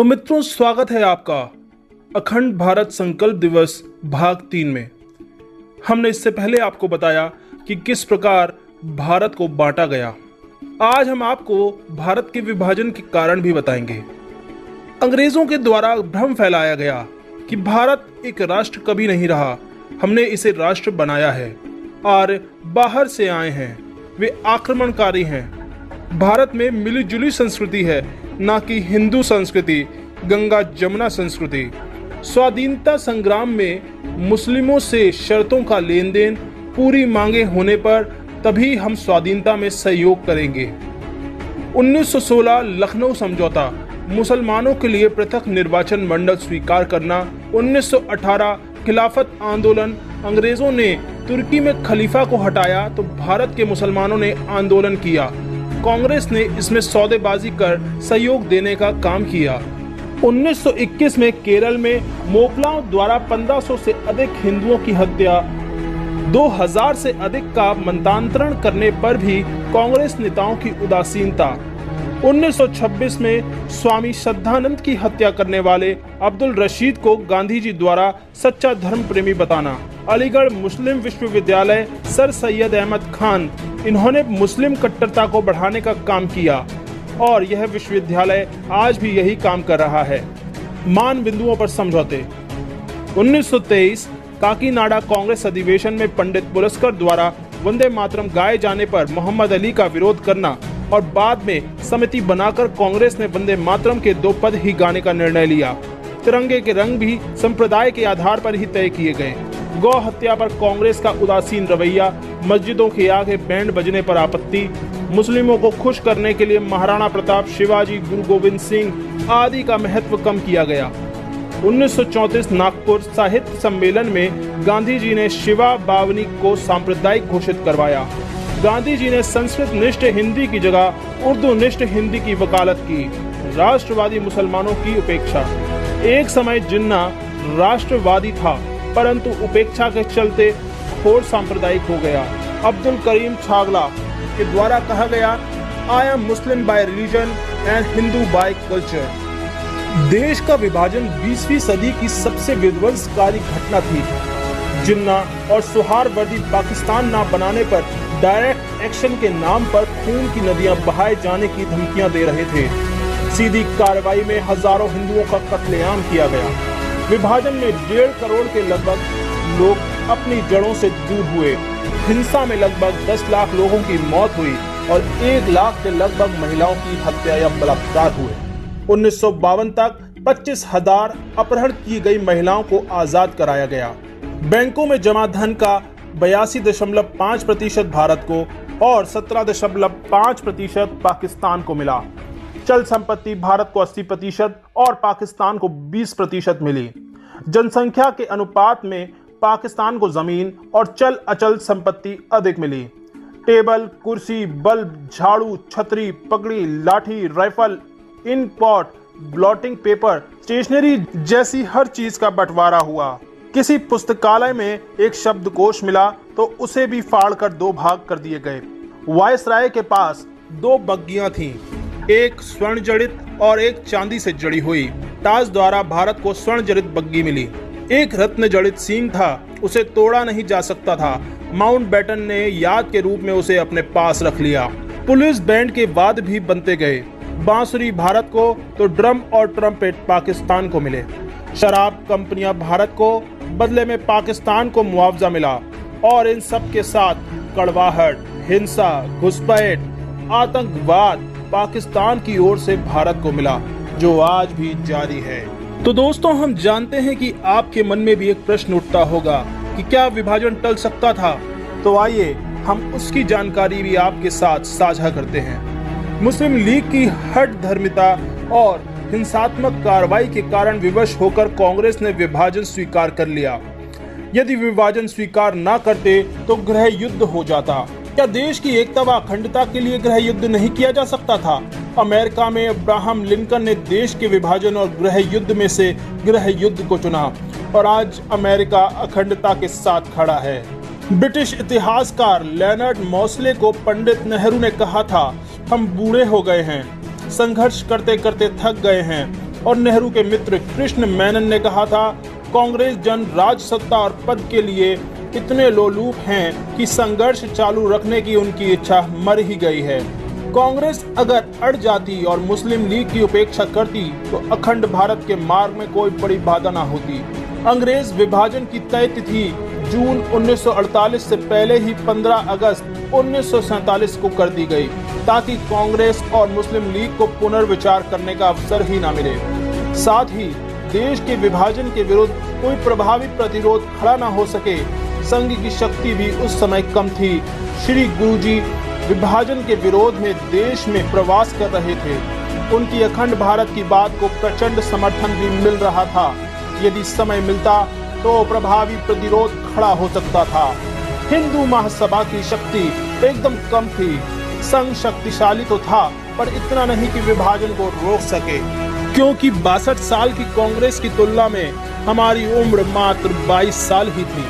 तो मित्रों, स्वागत है आपका अखंड भारत संकल्प दिवस भाग 3 में। हमने इससे पहले आपको बताया कि किस प्रकार भारत को बांटा गया। आज हम आपको भारत के विभाजन के कारण भी बताएंगे। अंग्रेजों के द्वारा भ्रम फैलाया गया कि भारत एक राष्ट्र कभी नहीं रहा, हमने इसे राष्ट्र बनाया है और बाहर से आए हैं, वे आक्रमणकारी हैं। भारत में मिली जुली संस्कृति है, ना कि हिंदू संस्कृति, गंगा जमुना संस्कृति। स्वाधीनता संग्राम में मुस्लिमों से शर्तों का लेन देन, पूरी मांगे होने पर तभी हम स्वाधीनता में सहयोग करेंगे। 1916 लखनऊ समझौता, मुसलमानों के लिए पृथक निर्वाचन मंडल स्वीकार करना। 1918 खिलाफत आंदोलन, अंग्रेजों ने तुर्की में खलीफा को हटाया तो भारत के मुसलमानों ने आंदोलन किया। कांग्रेस ने इसमें सौदेबाजी कर सहयोग देने का काम किया। 1921 में केरल में मोकलाओं द्वारा 1500 से अधिक हिंदुओं की हत्या, 2000 से अधिक का मतांतरण करने पर भी कांग्रेस नेताओं की उदासीनता। 1926 में स्वामी श्रद्धानंद की हत्या करने वाले अब्दुल रशीद को गांधी जी द्वारा सच्चा धर्म प्रेमी बताना। अलीगढ़ मुस्लिम विश्वविद्यालय, सर सैयद अहमद खान, इन्होंने मुस्लिम कट्टरता को बढ़ाने का काम किया और यह विश्वविद्यालय आज भी यही काम कर रहा है। मान बिंदुओं पर समझौते। 1923 काकीनाडा कांग्रेस अधिवेशन में पंडित पुरस्कर द्वारा वंदे मातरम गाए जाने पर मोहम्मद अली का विरोध करना और बाद में समिति बनाकर कांग्रेस ने वंदे मातरम के 2 पद ही गाने का निर्णय लिया। तिरंगे के रंग भी संप्रदाय के आधार पर ही तय किए गए। गौ हत्या पर कांग्रेस का उदासीन रवैया, मस्जिदों के आगे बैंड बजने पर आपत्ति, मुस्लिमों को खुश करने के लिए महाराणा प्रताप, शिवाजी, गुरु गोविंद सिंह आदि का महत्व कम किया गया। 1934 नागपुर साहित्य सम्मेलन में गांधी जी ने शिवा बावनी को सांप्रदायिक घोषित करवाया। गांधी जी ने संस्कृत निष्ठ हिंदी की जगह उर्दू निष्ठ हिंदी की वकालत की। राष्ट्रवादी मुसलमानों की उपेक्षा। एक समय जिन्ना राष्ट्रवादी था, परंतु उपेक्षा के चलते घोर सांप्रदायिक हो गया। अब्दुल करीम छागला के द्वारा कहा गया, I am Muslim bye religion and Hindu by culture. देश का विभाजन 20वीं सदी की सबसे विध्वंसकारी घटना थी। जिन्ना और सौहार्दवर्दी पाकिस्तान न बनाने पर डायरेक्ट एक्शन के नाम पर खून की नदियां बहाए जाने की धमकियां दे रहे थे। सीधी कार्रवाई में हजारों हिंदुओं का कत्लेआम किया गया। विभाजन में 1.5 करोड़ के लगभग लोग अपनी जड़ों से दूर हुए। हिंसा में लगभग 10 लाख लोगों की मौत हुई और 1 लाख के लगभग महिलाओं की हत्या या बलात्कार हुए। 1952 तक 25,000 अपहरण की गई महिलाओं को आजाद कराया गया। बैंकों में जमा धन का 82.5% भारत को और 17.5% पाकिस्तान को मिला। चल संपत्ति भारत को 80% और पाकिस्तान को 20% मिली। जनसंख्या के अनुपात में पाकिस्तान को जमीन और चल अचल संपत्ति अधिक मिली। टेबल, कुर्सी, बल्ब, झाड़ू, छतरी, पगड़ी, लाठी, rifle, ink pot, blotting paper, stationery जैसी हर चीज का बंटवारा हुआ। किसी पुस्तकालय में एक शब्दकोश मिला तो उसे भी फाड़ कर 2 भाग कर दिए गए। वायसराय के पास 2 बग्गियां थीं, एक स्वर्ण जड़ित और एक चांदी से जड़ी हुई। ताज द्वारा भारत को स्वर्ण जड़ित बग्गी मिली। एक रत्न जड़ित सींग था, उसे तोड़ा नहीं जा सकता था। माउंटबेटन ने याद के रूप में उसे अपने पास रख लिया। पुलिस बैंड के वाद्य भी बनते गए। बांसुरी भारत को तो ड्रम और ट्रम्पेट पाकिस्तान को मिले। शराब कंपनियां भारत को, बदले में पाकिस्तान को मुआवजा मिला। और इन सब के साथ कड़वाहट, हिंसा, घुसपैठ, आतंकवाद पाकिस्तान की ओर से भारत को मिला, जो आज भी जारी है। तो दोस्तों, हम जानते हैं कि आपके मन में भी एक प्रश्न उठता होगा कि क्या विभाजन टल सकता था? तो आइए हम उसकी जानकारी भी आपके साथ साझा करते हैं। मुस्लिम लीग की हठ धर्मिता और हिंसात्मक कार्रवाई के कारण विवश होकर कांग्रेस ने विभाजन स्वीकार कर लिया। यदि विभाजन स्वीकार न करते तो गृह युद्ध हो जाता। क्या देश की एकता व अखंडता के लिए गृह युद्ध नहीं किया जा सकता था? अमेरिका में अब्राहम लिंकन ने देश के विभाजन और गृह युद्ध में से गृह युद्ध को चुना और आज अमेरिका अखंडता के साथ खड़ा है। ब्रिटिश इतिहासकार लेनर्ड मौसले को पंडित नेहरू ने कहा था, हम बूढ़े हो गए हैं, संघर्ष करते करते थक गए हैं, और नेहरू के मित्र कृष्ण मेनन ने कहा था, कांग्रेस जन राज सत्ता और पद के लिए इतने लोलुप हैं कि संघर्ष चालू रखने की उनकी इच्छा मर ही गई है। कांग्रेस अगर अड़ जाती और मुस्लिम लीग की उपेक्षा करती तो अखंड भारत के मार्ग में कोई बड़ी बाधा ना होती। अंग्रेज विभाजन की तय तिथि जून 1948 से पहले ही 15 अगस्त 1947 को कर दी गई, ताकि कांग्रेस और मुस्लिम लीग को पुनर्विचार करने का अवसर ही ना मिले। साथ ही देश के विभाजन के विरुद्ध कोई प्रभावी प्रतिरोध खड़ा ना हो सके। संघ की शक्ति भी उस समय कम थी। श्री गुरुजी विभाजन के विरोध में देश में प्रवास कर रहे थे। उनकी अखंड भारत की बात को प्रचंड समर्थन भी मिल रहा था। यदि समय मिलता तो प्रभावी प्रतिरोध खड़ा हो सकता था। हिंदू महासभा की शक्ति एकदम कम थी। संघ शक्तिशाली तो था, पर इतना नहीं कि विभाजन को रोक सके, क्योंकि 62 साल की कांग्रेस की तुलना में हमारी उम्र मात्र 22 साल ही थी।